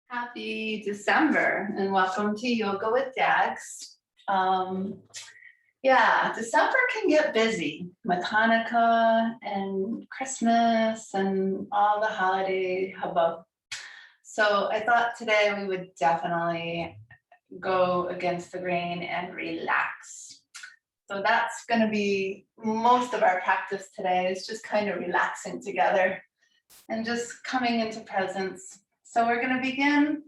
Happy December and welcome to Yoga with Dags. Yeah, December can get busy with Hanukkah and Christmas and all the holiday hubbub. So I thought today we would definitely go against the grain and relax. So that's going to be most of our practice today, is just kind of relaxing together and just coming into presence. So we're going to begin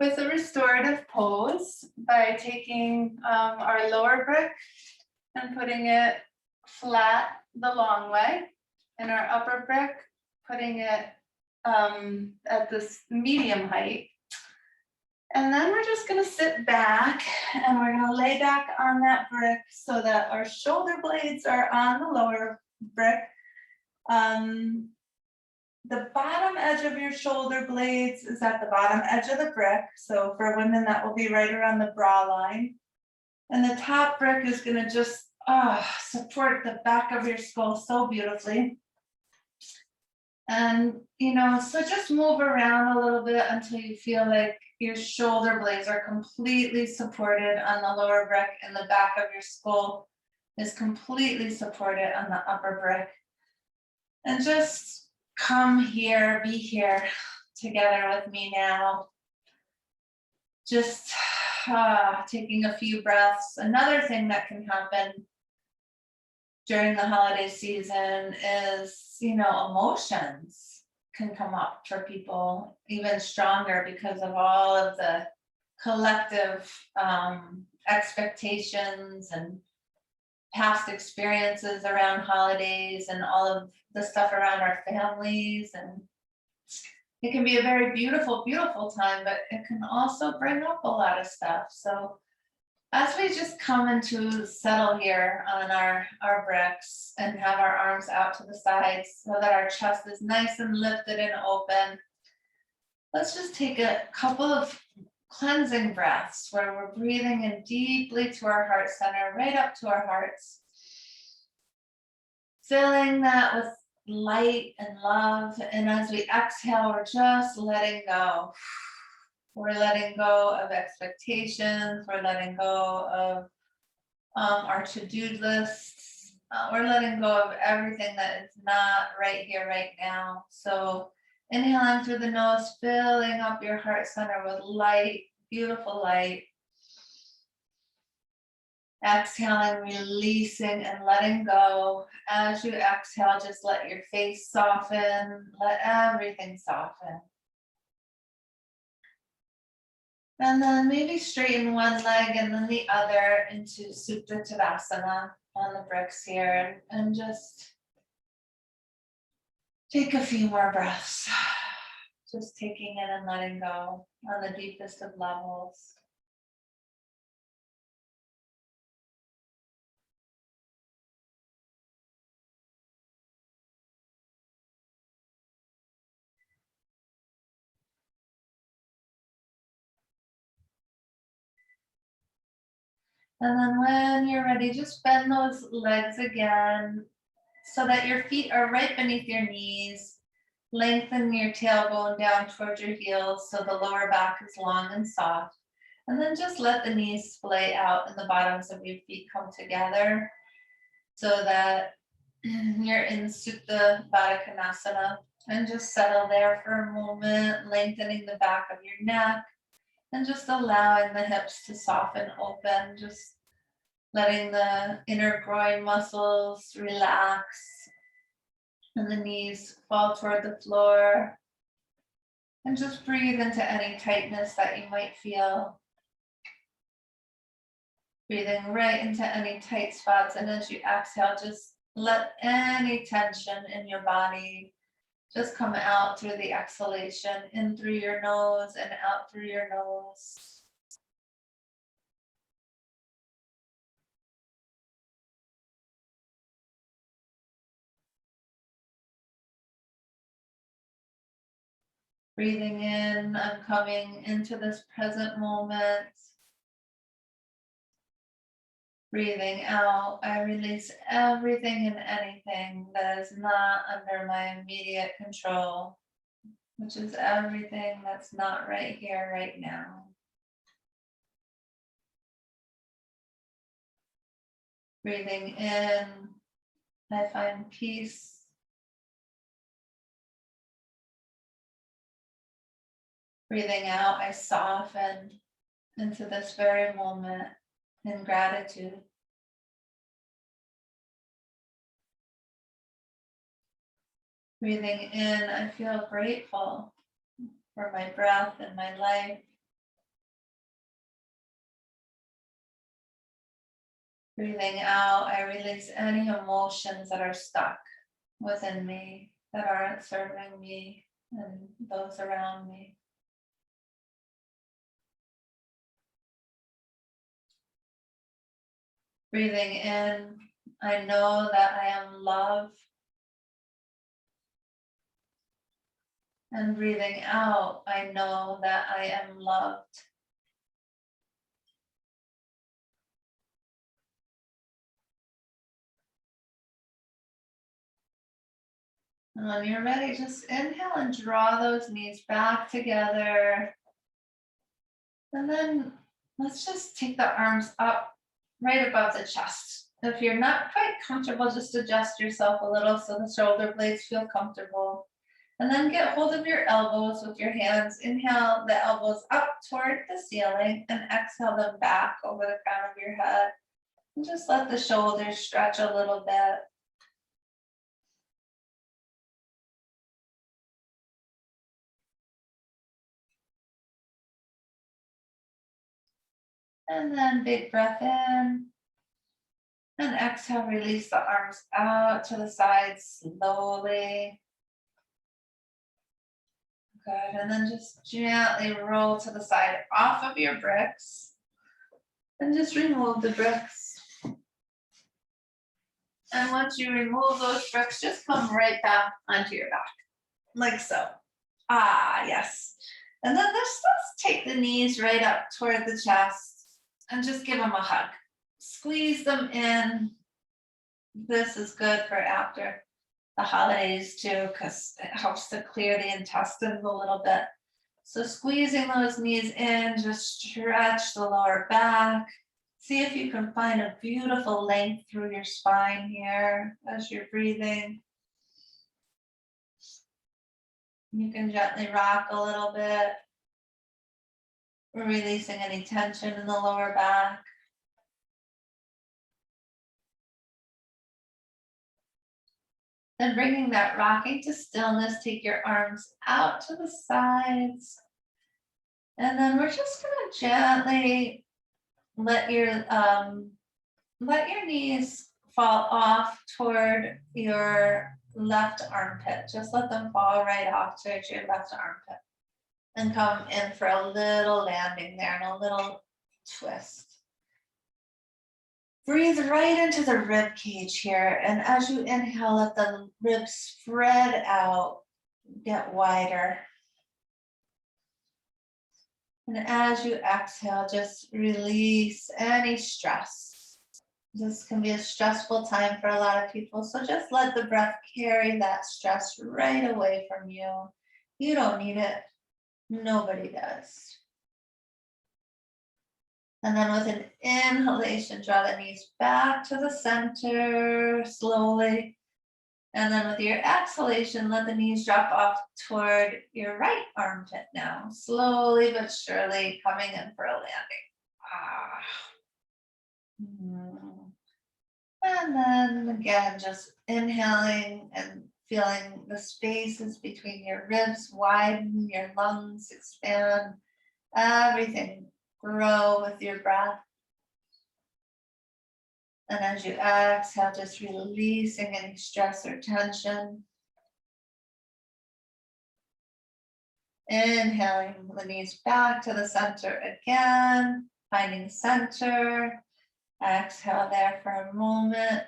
with a restorative pose by taking our lower brick and putting it flat the long way, and our upper brick putting it at this medium height. And then we're just going to sit back and we're going to lay back on that brick so that our shoulder blades are on the lower brick. The bottom edge of your shoulder blades is at the bottom edge of the brick. So for women, that will be right around the bra line. And the top brick is going to just support the back of your skull so beautifully. And, so just move around a little bit until you feel like your shoulder blades are completely supported on the lower brick and the back of your skull is completely supported on the upper brick. And just come here, be here together with me now. Just taking a few breaths. Another thing that can happen during the holiday season is, emotions can come up for people even stronger because of all of the collective expectations and past experiences around holidays and all of the stuff around our families. And it can be a very beautiful, beautiful time, but it can also bring up a lot of stuff. So as we just come into settle here on our bricks and have our arms out to the sides so that our chest is nice and lifted and open, let's just take a couple of cleansing breaths where we're breathing in deeply to our heart center, right up to our hearts. Filling that with light and love. And as we exhale, we're just letting go. We're letting go of expectations. We're letting go of our to-do lists. We're letting go of everything that is not right here, right now. So inhaling through the nose, filling up your heart center with light, beautiful light. Exhaling, releasing and letting go. As you exhale, just let your face soften. Let everything soften. And then maybe straighten one leg and then the other into Supta Tadasana on the bricks here. And just take a few more breaths. Just taking in and letting go on the deepest of levels. And then when you're ready, just bend those legs again so that your feet are right beneath your knees. Lengthen your tailbone down towards your heels so the lower back is long and soft. And then just let the knees splay out and the bottoms of your feet come together so that you're in Supta Baddha Konasana. And just settle there for a moment, lengthening the back of your neck. And just allowing the hips to soften open, just letting the inner groin muscles relax and the knees fall toward the floor. And just breathe into any tightness that you might feel. Breathing right into any tight spots. And as you exhale, just let any tension in your body just come out through the exhalation, in through your nose and out through your nose. Breathing in, I'm coming into this present moment. Breathing out, I release everything and anything that is not under my immediate control. which is everything that's not right here, right now. Breathing in, I find peace. Breathing out, I soften into this very moment in gratitude. Breathing in, I feel grateful for my breath and my life. Breathing out, I release any emotions that are stuck within me that aren't serving me and those around me. Breathing in, I know that I am love. And breathing out, I know that I am loved. And when you're ready, just inhale and draw those knees back together. And then let's just take the arms up right above the chest. If you're not quite comfortable, just adjust yourself a little so the shoulder blades feel comfortable. And then get hold of your elbows with your hands. Inhale the elbows up toward the ceiling and exhale them back over the crown of your head. And just let the shoulders stretch a little bit. And then big breath in. And exhale, release the arms out to the sides slowly. Good, and then just gently roll to the side off of your bricks. And just remove the bricks. And once you remove those bricks, just come right back onto your back, like so. Ah, yes. And then let's take the knees right up toward the chest and just give them a hug. Squeeze them in. This is good for after the holidays too, because it helps to clear the intestines a little bit. So squeezing those knees in, just stretch the lower back. See if you can find a beautiful length through your spine here as you're breathing. You can gently rock a little bit, releasing any tension in the lower back. Then bringing that rocking to stillness, take your arms out to the sides. And then we're just gonna gently let your knees fall off toward your left armpit. Just let them fall right off towards your left armpit. And come in for a little landing there and a little twist. Breathe right into the rib cage here. And as you inhale, let the ribs spread out, get wider. And as you exhale, just release any stress. This can be a stressful time for a lot of people. So just let the breath carry that stress right away from you. You don't need it. Nobody does. And then with an inhalation, draw the knees back to the center slowly. And then with your exhalation, let the knees drop off toward your right armpit now. Slowly but surely coming in for a landing. And then again, just inhaling and feeling the spaces between your ribs widen, your lungs expand, everything grow with your breath. And as you exhale, just releasing any stress or tension. Inhaling the knees back to the center again, finding center. Exhale there for a moment.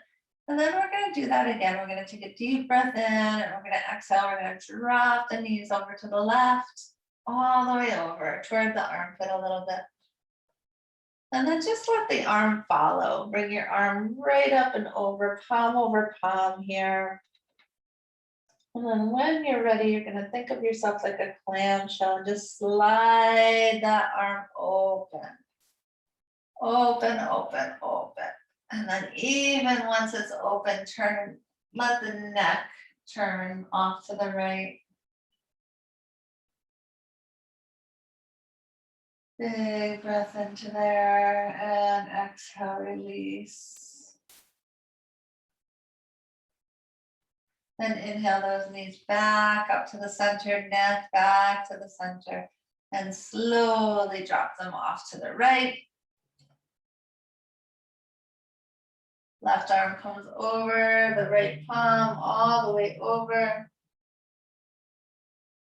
And then we're going to do that again. We're going to take a deep breath in and we're going to exhale. We're going to drop the knees over to the left, all the way over toward the armpit a little bit. And then just let the arm follow. Bring your arm right up and over palm here. And then when you're ready, you're gonna think of yourself like a clamshell and just slide that arm open. Open, open, open. And then even once it's open, turn, let the neck turn off to the right. Big breath into there and exhale, release. Then inhale those knees back up to the center, neck back to the center, and slowly drop them off to the right. Left arm comes over, the right palm all the way over.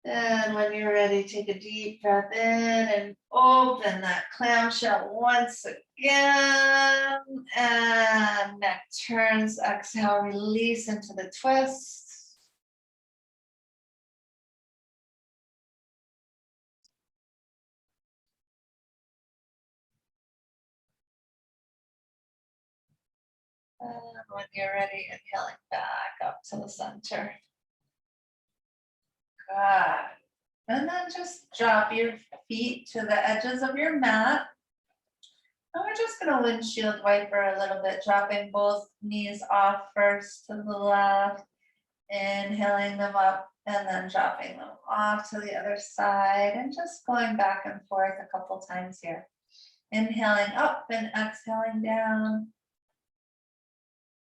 And when you're ready, take a deep breath in and open that clamshell once again. And neck turns, exhale, release into the twist. And when you're ready, inhaling back up to the center. Good. And then just drop your feet to the edges of your mat. And we're just going to windshield wiper a little bit, dropping both knees off first to the left, inhaling them up, and then dropping them off to the other side, and just going back and forth a couple times here. Inhaling up and exhaling down.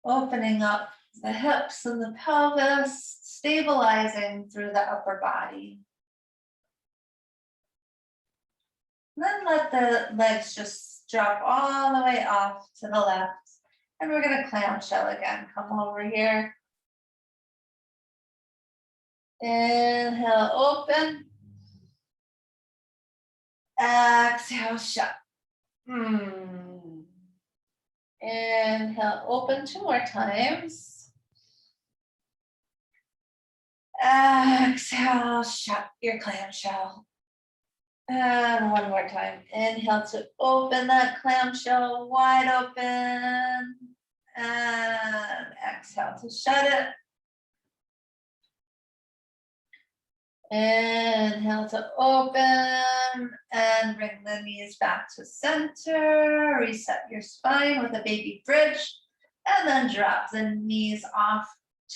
Opening up the hips and the pelvis, stabilizing through the upper body. Then let the legs just drop all the way off to the left. And we're going to clamshell again. Come over here. Inhale, open. Exhale, shut. Inhale, open 2 more times. Exhale, shut your clamshell. And 1 more time. Inhale to open that clamshell wide open. And exhale to shut it. Inhale to open and bring the knees back to center. Reset your spine with a baby bridge. And then drop the knees off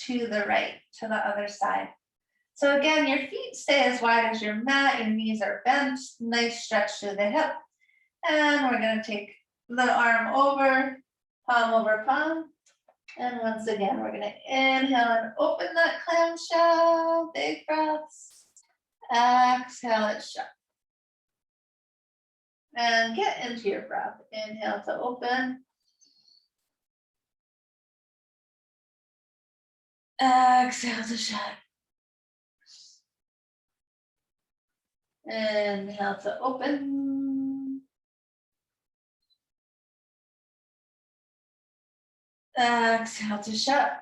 to the right, to the other side. So again, your feet stay as wide as your mat, your knees are bent, nice stretch through the hip. And we're going to take the arm over palm. And once again, we're going to inhale and open that clamshell, big breaths. Exhale it shut. And get into your breath. Inhale to open. Exhale to shut. Inhale to open. Exhale to shut.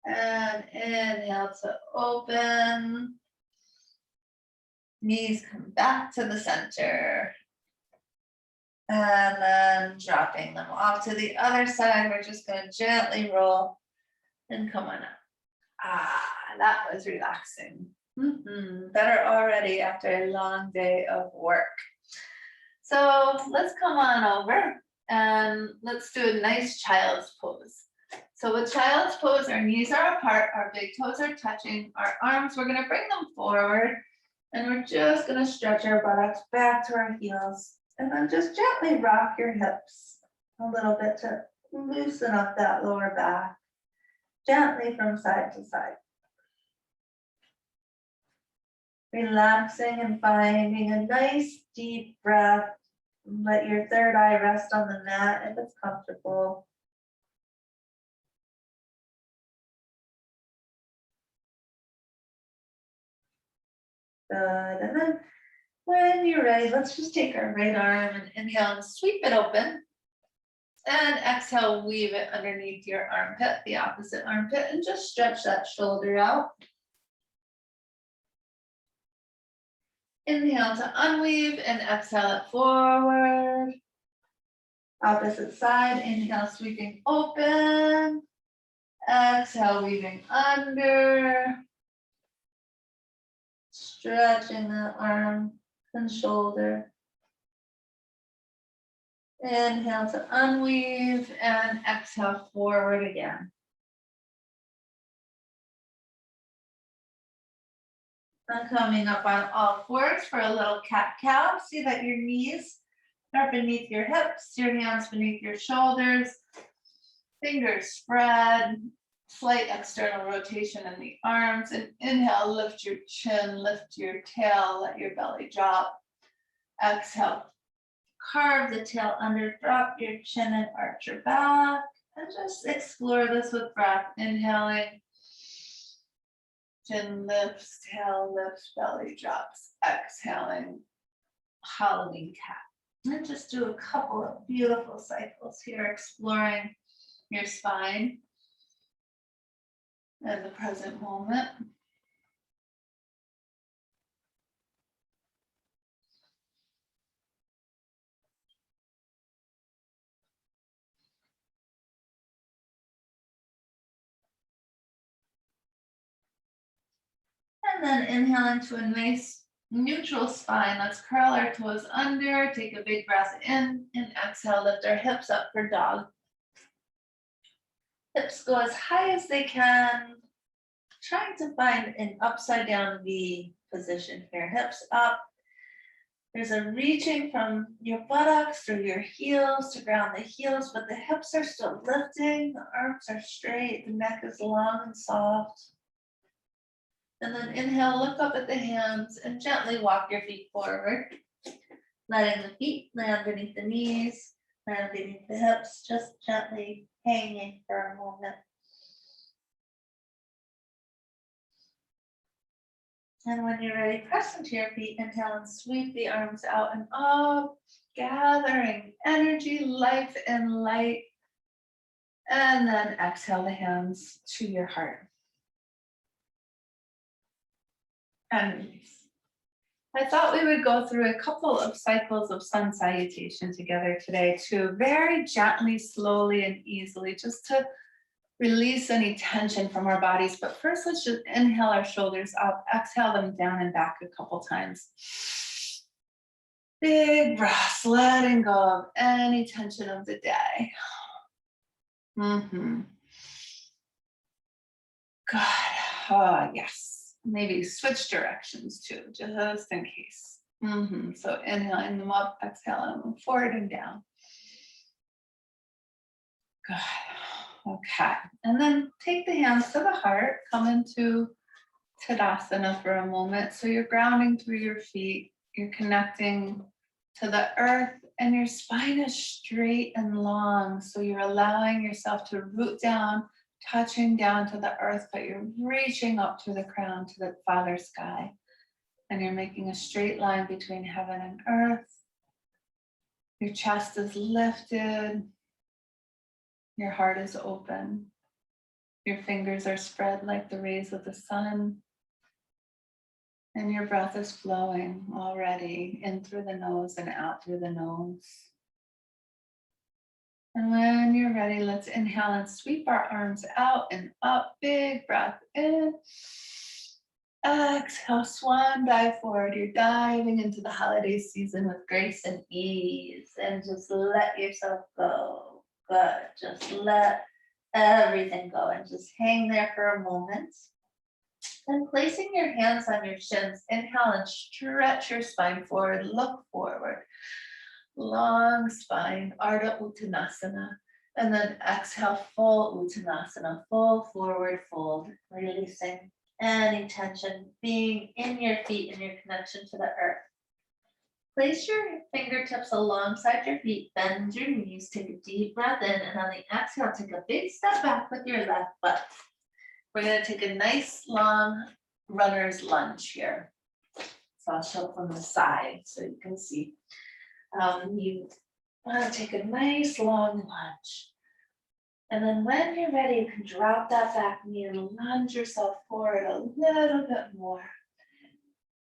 And inhale to open. Knees come back to the center. And then dropping them off to the other side. We're just going to gently roll and come on up. That was relaxing. Better already after a long day of work. So let's come on over and let's do a nice child's pose. So with child's pose, our knees are apart, our big toes are touching, our arms, we're going to bring them forward, and we're just going to stretch our buttocks back to our heels, and then just gently rock your hips a little bit to loosen up that lower back, gently from side to side. Relaxing and finding a nice deep breath. Let your third eye rest on the mat if it's comfortable. Good. And then when you're ready, let's just take our right arm and inhale and sweep it open. And exhale, weave it underneath your armpit, the opposite armpit, and just stretch that shoulder out. Inhale to unweave and exhale it forward. Opposite side, inhale, sweeping open. Exhale, weaving under. Stretching the arm and shoulder. Inhale to unweave and exhale forward again. And coming up on all fours for a little cat-cow. See that your knees are beneath your hips, your hands beneath your shoulders, fingers spread, slight external rotation in the arms. And inhale, lift your chin, lift your tail, let your belly drop. Exhale, carve the tail under, drop your chin and arch your back. And just explore this with breath. Inhaling, chin lifts, tail lifts, belly drops. Exhaling, Halloween cat. And just do a couple of beautiful cycles here, exploring your spine and the present moment. And then inhaling to a nice neutral spine. Let's curl our toes under, take a big breath in, and exhale, lift our hips up for dog. Hips go as high as they can, trying to find an upside down V position here. Hips up. There's a reaching from your buttocks through your heels to ground the heels, but the hips are still lifting, the arms are straight, the neck is long and soft. And then inhale, look up at the hands and gently walk your feet forward. Letting the feet land beneath the knees, land beneath the hips, just gently hanging for a moment. And when you're ready, press into your feet, inhale and sweep the arms out and up, gathering energy, life, and light. And then exhale the hands to your heart. And release. I thought we would go through a couple of cycles of sun salutation together today, to very gently, slowly, and easily, just to release any tension from our bodies. But first, let's just inhale our shoulders up, exhale them down and back a couple times. Big breaths, letting go of any tension of the day. Good. Oh, yes. Maybe switch directions too, just in case. So inhaling them up, exhaling them forward and down. Good. Okay. And then take the hands to the heart, come into Tadasana for a moment. So you're grounding through your feet, you're connecting to the earth, and your spine is straight and long. So you're allowing yourself to root down, touching down to the earth, but you're reaching up to the crown, to the Father Sky. And you're making a straight line between heaven and earth. Your chest is lifted. Your heart is open. Your fingers are spread like the rays of the sun. And your breath is flowing already in through the nose and out through the nose. And when you're ready, let's inhale and sweep our arms out and up. Big breath in. Exhale, swan dive forward. You're diving into the holiday season with grace and ease. And just let yourself go. Good. Just let everything go and just hang there for a moment. And placing your hands on your shins, inhale and stretch your spine forward. Look forward. Long spine, Ardha Uttanasana, and then exhale, full Uttanasana, full forward fold, releasing any tension, being in your feet and your connection to the earth. Place your fingertips alongside your feet, bend your knees, take a deep breath in, and on the exhale, take a big step back with your left foot. We're going to take a nice long runner's lunge here. So I'll show from the side so you can see. You want to take a nice long lunge. And then when you're ready, you can drop that back knee and lunge yourself forward a little bit more.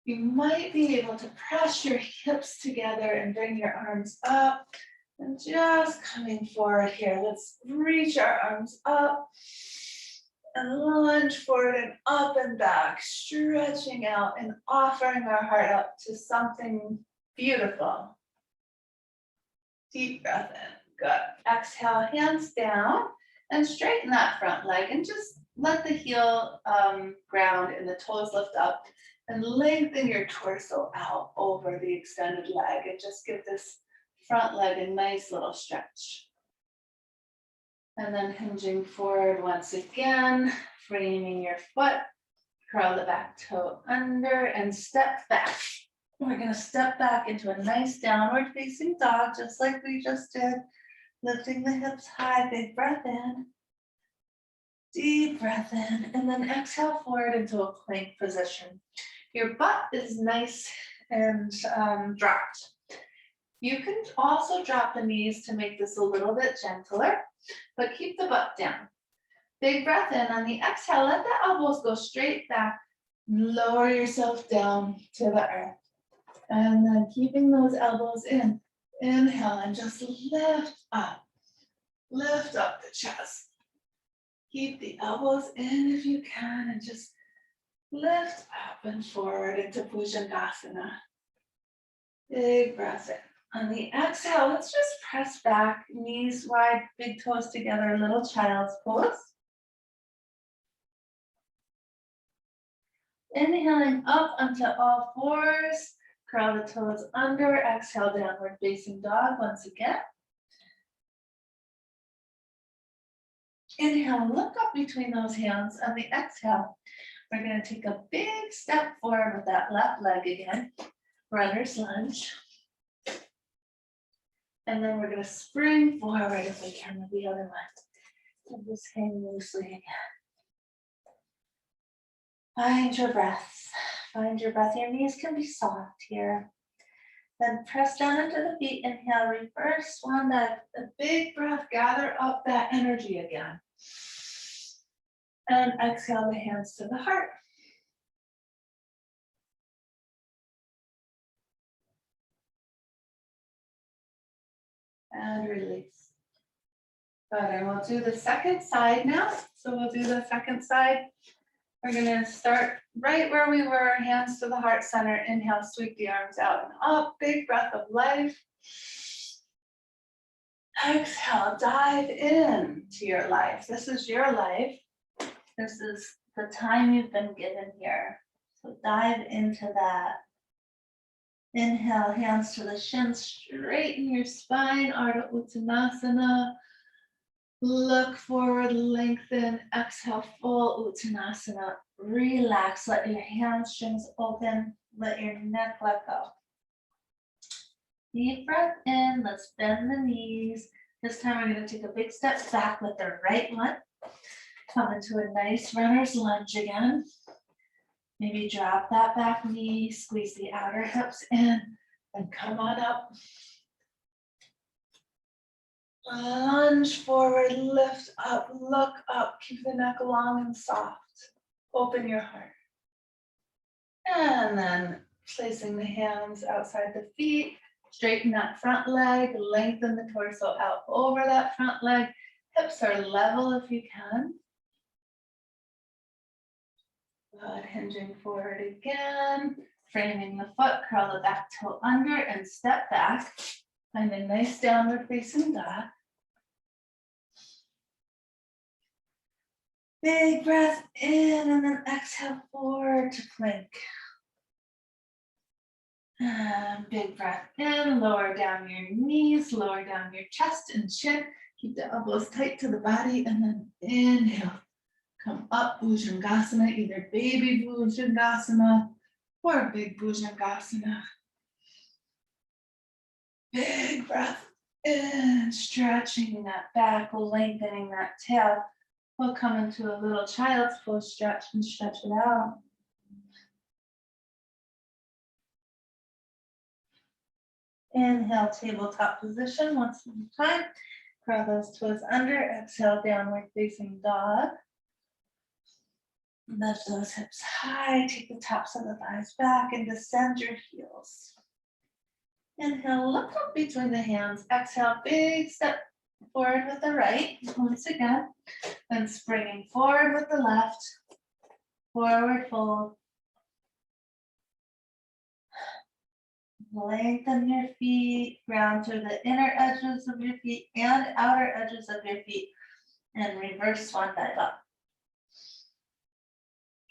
You might be able to press your hips together and bring your arms up. And just coming forward here, let's reach our arms up. And lunge forward and up and back, stretching out and offering our heart up to something beautiful. Deep breath in, good. Exhale, hands down and straighten that front leg and just let the heel ground and the toes lift up and lengthen your torso out over the extended leg and just give this front leg a nice little stretch. And then hinging forward once again, framing your foot, curl the back toe under and step back. We're going to step back into a nice downward facing dog, just like we just did. Lifting the hips high, big breath in. Deep breath in, and then exhale forward into a plank position. Your butt is nice and dropped. You can also drop the knees to make this a little bit gentler, but keep the butt down. Big breath in. On the exhale, let the elbows go straight back. Lower yourself down to the earth. And then keeping those elbows in. Inhale and just lift up. Lift up the chest. Keep the elbows in if you can and just lift up and forward into Bhujangasana. Big breath in. On the exhale, let's just press back, knees wide, big toes together, little child's pose. Inhaling up onto all fours, curl the toes under, exhale, downward facing dog once again. Inhale, look up between those hands. On the exhale, we're going to take a big step forward with that left leg again, runner's lunge. And then we're going to spring forward if we can with the other one. And just hang loosely again. Find your breath. Find your breath. Your knees can be soft here. Then press down into the feet. Inhale, reverse swan dive. A big breath. Gather up that energy again. And exhale the hands to the heart. And release. Good, and we'll do the second side now. So we'll do the second side. We're gonna start right where we were, hands to the heart center. Inhale, sweep the arms out and up, big breath of life. Exhale, dive in to your life. This is your life. This is the time you've been given here. So dive into that. Inhale, hands to the shins, straighten your spine, Ardha Uttanasana. Look forward, lengthen, exhale, full Uttanasana. Relax, let your hamstrings open, let your neck let go. Deep breath in, let's bend the knees. This time we're going to take a big step back with the right one. Come into a nice runner's lunge again. Maybe drop that back knee, squeeze the outer hips in, and come on up. Lunge forward, lift up, look up, keep the neck long and soft. Open your heart. And then placing the hands outside the feet, straighten that front leg, lengthen the torso out over that front leg. Hips are level if you can. Good, hinging forward again, framing the foot, curl the back toe under and step back. Find a nice downward facing dog. Big breath in and then exhale forward to plank. And big breath in, lower down your knees, lower down your chest and chin. Keep the elbows tight to the body and then inhale. Come up, Bhujangasana, either baby Bhujangasana or big Bhujangasana. Big breath in, stretching that back, lengthening that tail. We'll come into a little child's pose, stretch and stretch it out. Inhale, tabletop position once more time. Curl those toes under, exhale, downward facing dog. Lift those hips high, take the tops of the thighs back and descend your heels. Inhale, look up between the hands. Exhale, big step forward with the right, once again, then springing forward with the left, forward fold. Lengthen your feet, ground through the inner edges of your feet and outer edges of your feet, and reverse swan dive up.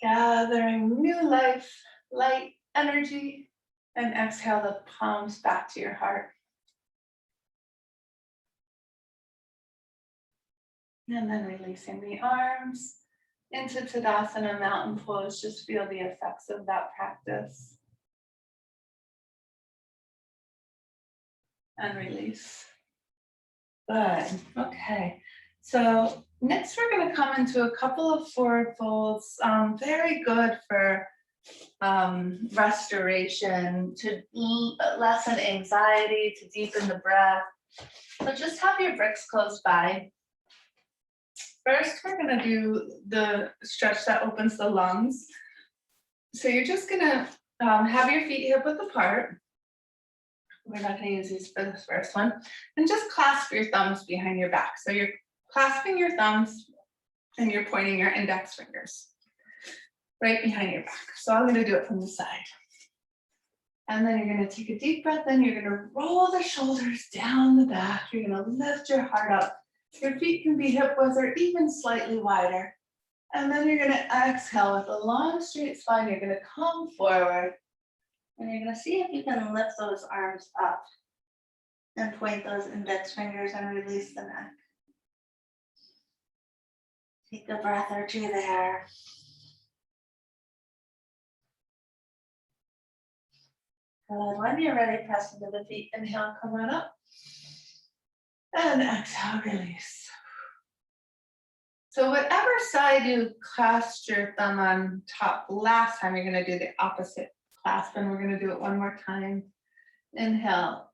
Gathering new life, light, energy, and exhale the palms back to your heart. And then releasing the arms into Tadasana, mountain pose. Just feel the effects of that practice. And release. Good. Okay. So next we're going to come into a couple of forward folds. Very good for restoration, to lessen anxiety, to deepen the breath. So just have your bricks close by. First, we're going to do the stretch that opens the lungs. So you're just going to have your feet hip width apart. We're not going to use these for this first one. And just clasp your thumbs behind your back. So you're clasping your thumbs and you're pointing your index fingers right behind your back. So I'm going to do it from the side. And then you're going to take a deep breath in. You're going to roll the shoulders down the back. You're going to lift your heart up. Your feet can be hip width or even slightly wider. And then you're going to exhale with a long straight spine. You're going to come forward. And you're going to see if you can lift those arms up and point those index fingers and release the neck. Take a breath or two there. Good. When you're ready, press into the feet. Inhale, come on up. And exhale, release. So whatever side you clasped your thumb on top last time, you're going to do the opposite clasp, and we're going to do it one more time. Inhale,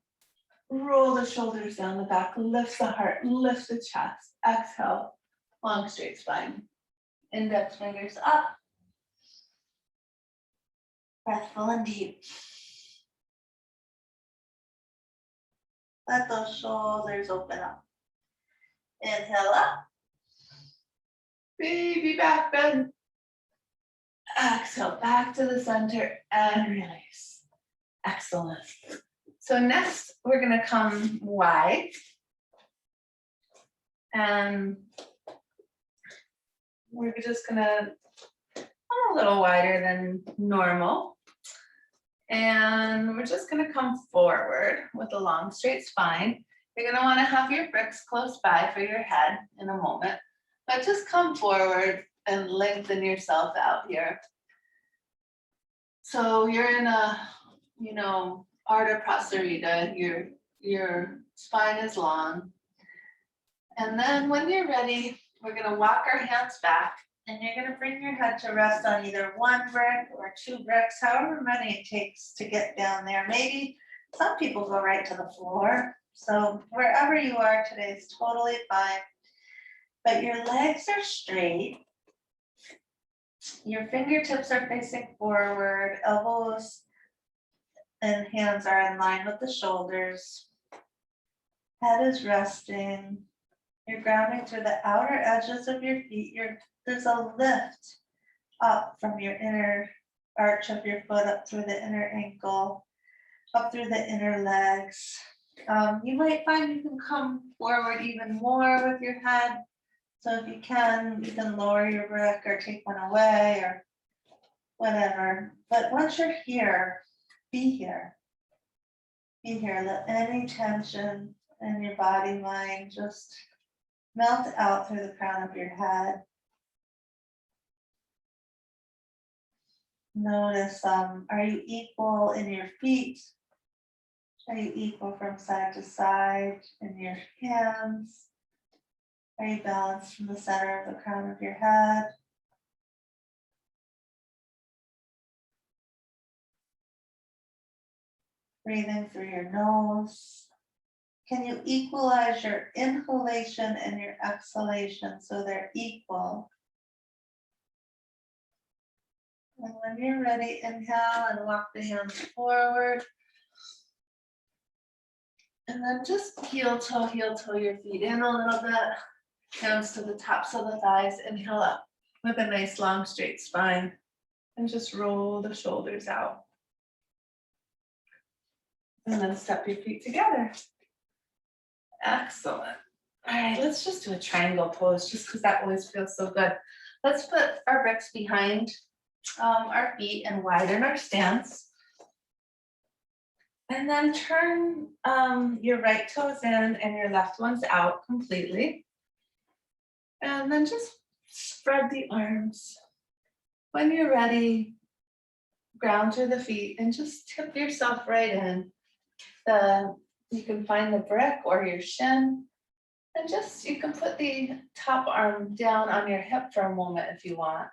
roll the shoulders down the back, lift the heart, lift the chest. Exhale, long straight spine. Index fingers up. Breath full and deep. Let those shoulders open up. Inhale up. Baby back bend. Exhale back to the center and release. Excellent. So next we're going to come wide. And we're just going to come a little wider than normal. And we're just going to come forward with a long straight spine. You're going to want to have your bricks close by for your head in a moment. But just come forward and lengthen yourself out here. So you're in a, Ardha Prasarita, your spine is long. And then when you're ready, we're going to walk our hands back, and you're going to bring your head to rest on either one brick or two bricks, however many it takes to get down there. Maybe some people go right to the floor. So wherever you are today is totally fine. But your legs are straight. Your fingertips are facing forward, elbows and hands are in line with the shoulders. Head is resting. You're grounding through the outer edges of your feet. There's a lift up from your inner arch of your foot, up through the inner ankle, up through the inner legs. You might find you can come forward even more with your head. So if you can lower your brick or take one away or whatever. But once you're here, be here. Be here. Let any tension in your body, mind just melt out through the crown of your head. Notice, are you equal in your feet? Are you equal from side to side in your hands? Are you balanced from the center of the crown of your head? Breathing through your nose. Can you equalize your inhalation and your exhalation so they're equal? And when you're ready, inhale and walk the hands forward. And then just heel toe your feet in a little bit. Hands to the tops of the thighs. Inhale up with a nice long straight spine. And just roll the shoulders out. And then step your feet together. Excellent. All right, let's just do a triangle pose just because that always feels so good. Let's put our bricks behind our feet and widen our stance. And then turn your right toes in and your left ones out completely. And then just spread the arms. When you're ready, ground through the feet and just tip yourself right in. You can find the brick or your shin. And just, you can put the top arm down on your hip for a moment if you want.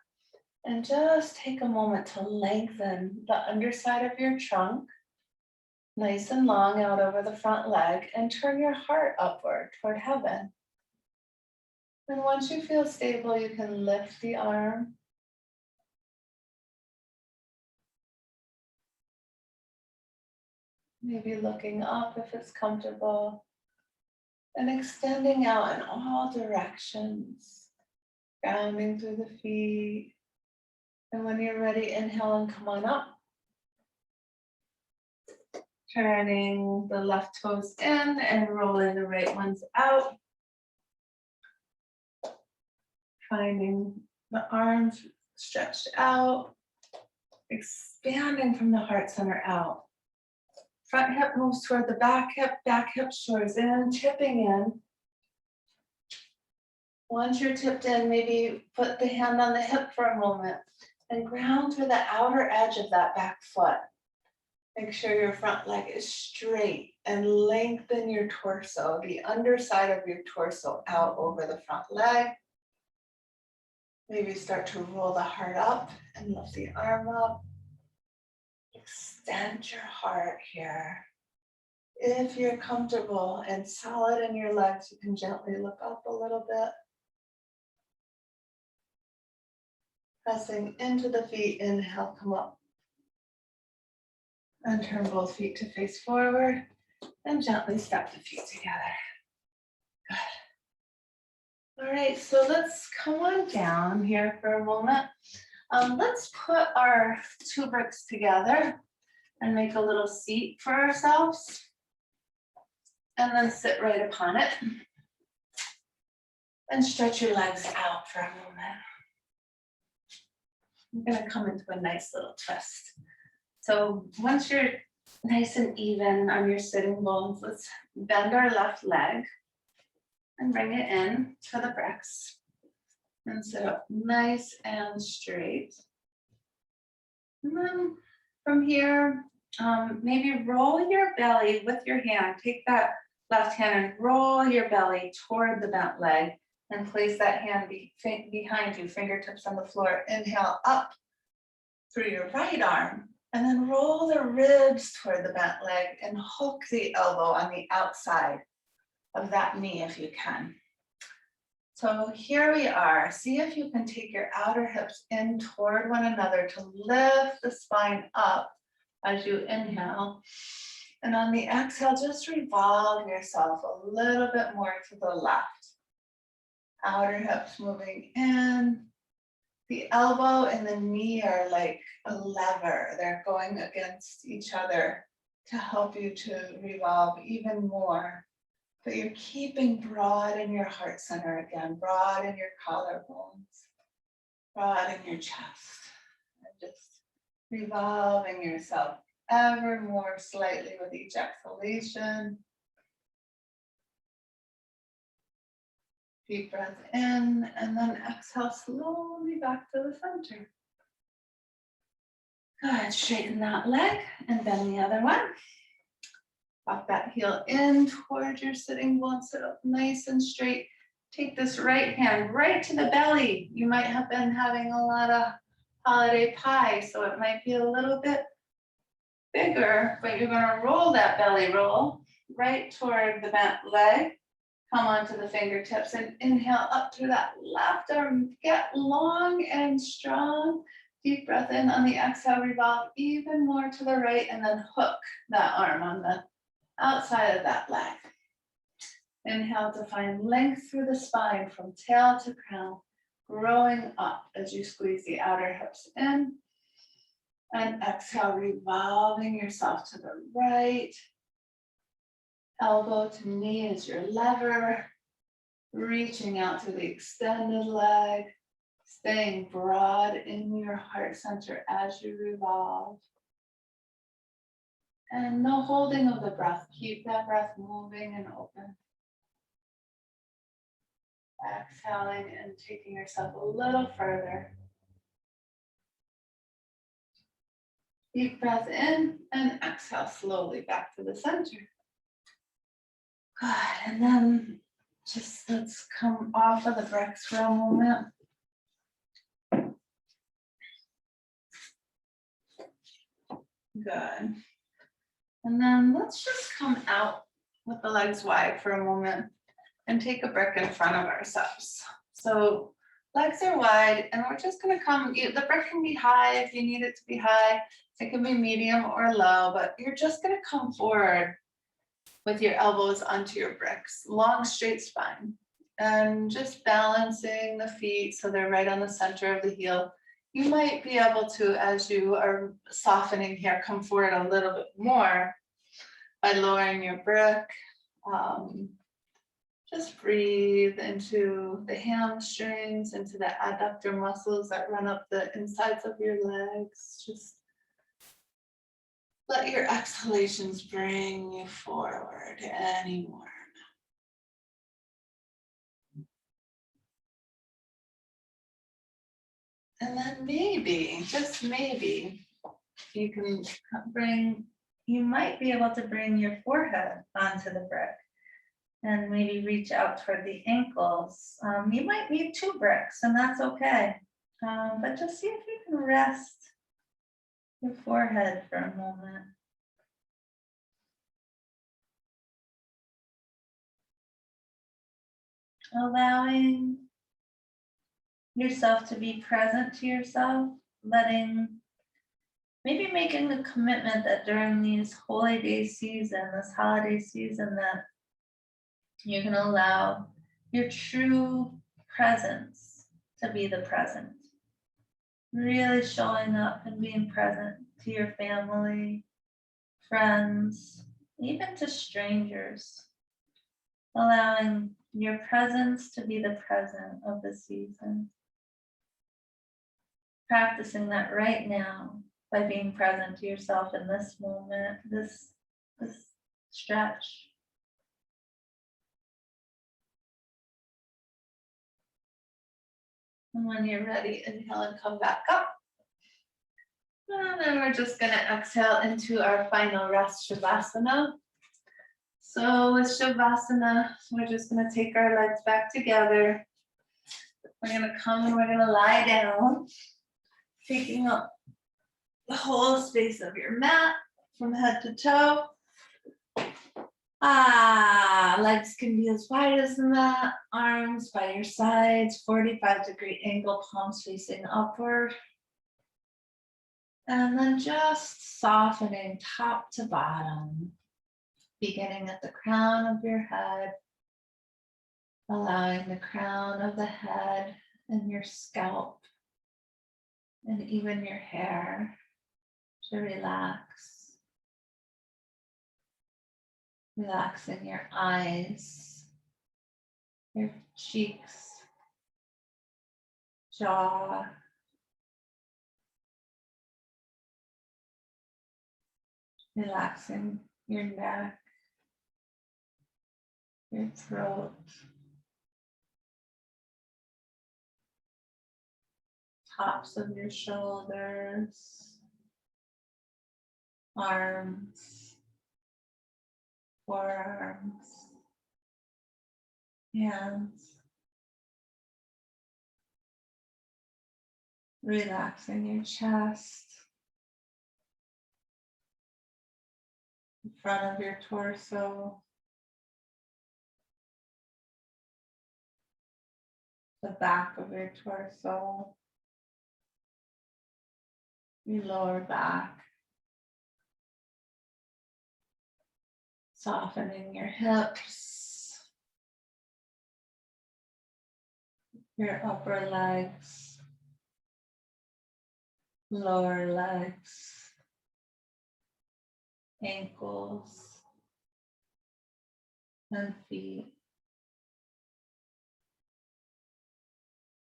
And just take a moment to lengthen the underside of your trunk, nice and long out over the front leg, and turn your heart upward toward heaven. And once you feel stable, you can lift the arm. Maybe looking up if it's comfortable. And extending out in all directions, grounding through the feet. And when you're ready, inhale and come on up. Turning the left toes in and rolling the right ones out. Finding the arms stretched out, expanding from the heart center out. Front hip moves toward the back hip shores in, tipping in. Once you're tipped in, maybe put the hand on the hip for a moment and ground through the outer edge of that back foot. Make sure your front leg is straight and lengthen your torso, the underside of your torso out over the front leg. Maybe start to roll the heart up and lift the arm up. Extend your heart here. If you're comfortable and solid in your legs, you can gently look up a little bit. Pressing into the feet, inhale, come up. And turn both feet to face forward and gently step the feet together. Good. All right, so let's come on down here for a moment. Let's put our two bricks together and make a little seat for ourselves. And then sit right upon it. And stretch your legs out for a moment. I'm gonna come into a nice little twist. So once you're nice and even on your sitting bones, let's bend our left leg and bring it in to the bricks. And sit up nice and straight. And then from here, maybe roll your belly with your hand. Take that left hand and roll your belly toward the bent leg and place that hand behind you, fingertips on the floor. Inhale up through your right arm and then roll the ribs toward the bent leg and hook the elbow on the outside of that knee if you can. So here we are. See if you can take your outer hips in toward one another to lift the spine up as you inhale. And on the exhale, just revolve yourself a little bit more to the left. Outer hips moving in. The elbow and the knee are like a lever. They're going against each other to help you to revolve even more. But you're keeping broad in your heart center again, broad in your collarbones, broad in your chest. And just revolving yourself ever more slightly with each exhalation. Deep breath in and then exhale slowly back to the center. Good, straighten that leg and bend the other one. Walk that heel in towards your sitting bones, sit up nice and straight. Take this right hand right to the belly. You might have been having a lot of holiday pie, so it might be a little bit bigger, but you're gonna roll that belly roll right toward the bent leg. Come onto the fingertips and inhale up through that left arm. Get long and strong. Deep breath in on the exhale, revolve even more to the right and then hook that arm on the outside of that leg. Inhale to find length through the spine from tail to crown, growing up as you squeeze the outer hips in. And exhale, revolving yourself to the right. Elbow to knee is your lever. Reaching out to the extended leg. Staying broad in your heart center as you revolve. And no holding of the breath. Keep that breath moving and open. Exhaling and taking yourself a little further. Deep breath in and exhale slowly back to the center. Good, and then just let's come off of the bricks for a moment. Good. And then let's just come out with the legs wide for a moment and take a brick in front of ourselves. So legs are wide and we're just gonna come, the brick can be high if you need it to be high. It can be medium or low, but you're just gonna come forward with your elbows onto your bricks, long straight spine. And just balancing the feet so they're right on the center of the heel. You might be able to, as you are softening here, come forward a little bit more by lowering your brick. Just breathe into the hamstrings, into the adductor muscles that run up the insides of your legs. Just let your exhalations bring you forward any more. And then maybe, just maybe, you might be able to bring your forehead onto the brick and maybe reach out toward the ankles. You might need 2 bricks and that's okay. But just see if you can rest your forehead for a moment. Allowing yourself to be present to yourself, maybe making the commitment that during these holiday season, this holiday season, that you can allow your true presence to be the present. Really showing up and being present to your family, friends, even to strangers. Allowing your presence to be the present of the season. Practicing that right now by being present to yourself in this moment, this stretch. And when you're ready, inhale and come back up. And then we're just going to exhale into our final rest, Savasana. So with Savasana, we're just going to take our legs back together. We're going to come and we're going to lie down, taking up the whole space of your mat from head to toe. Legs can be as wide as the mat, arms by your sides, 45-degree angle, palms facing upward. And then just softening top to bottom, beginning at the crown of your head, allowing the crown of the head and your scalp and even your hair to relax. Relaxing your eyes, your cheeks, jaw, relaxing your neck, your throat, tops of your shoulders, arms, forearms, hands. Relaxing your chest, in front of your torso, the back of your torso, your lower back, Softening your hips, your upper legs, lower legs, ankles, and feet.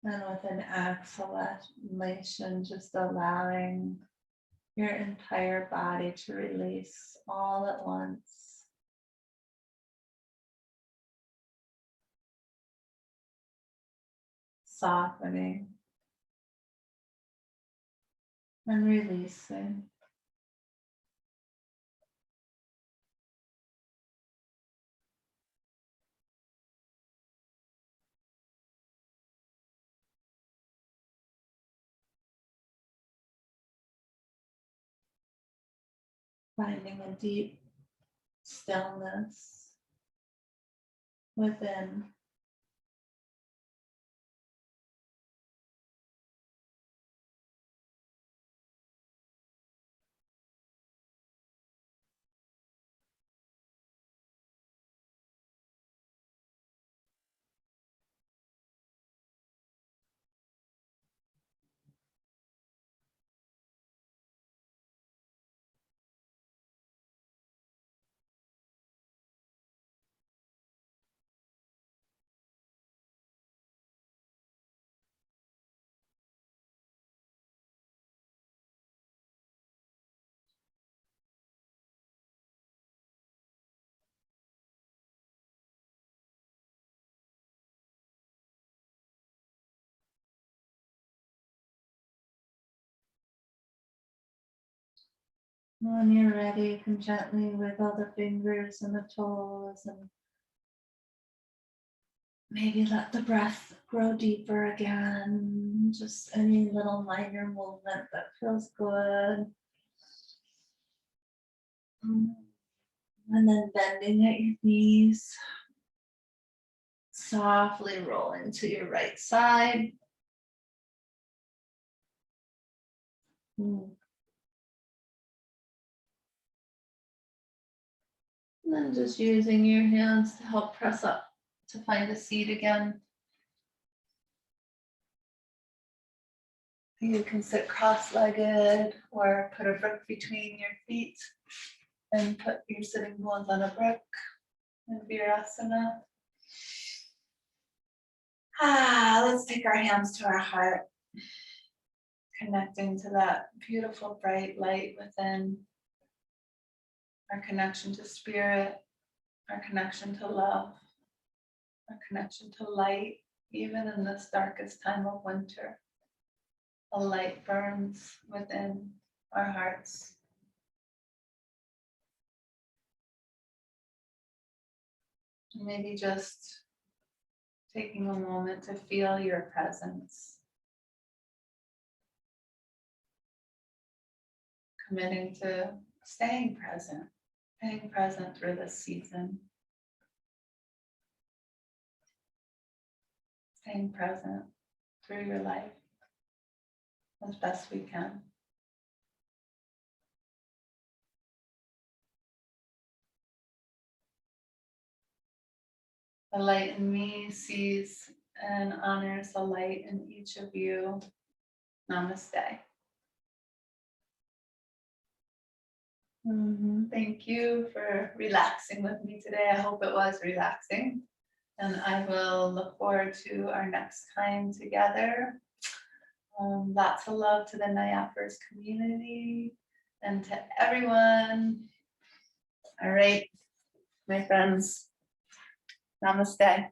And with an exhalation, just allowing your entire body to release all at once. Softening and releasing. Finding a deep stillness within. When you're ready, you can gently wiggle the fingers and the toes and maybe let the breath grow deeper again. Just any little minor movement that feels good. And then bending at your knees. Softly rolling to your right side. And then just using your hands to help press up to find a seat again. You can sit cross-legged or put a brick between your feet and put your sitting bones on a brick in Virasana. Let's take our hands to our heart, connecting to that beautiful bright light within. Our connection to spirit, our connection to love, our connection to light, even in this darkest time of winter. A light burns within our hearts. Maybe just taking a moment to feel your presence. Committing to staying present through this season. Staying present through your life as best we can. The light in me sees and honors the light in each of you. Namaste. Thank you for relaxing with me today. I hope it was relaxing. And I will look forward to our next time together. Lots of love to the Nayapers community and to everyone. All right, my friends. Namaste.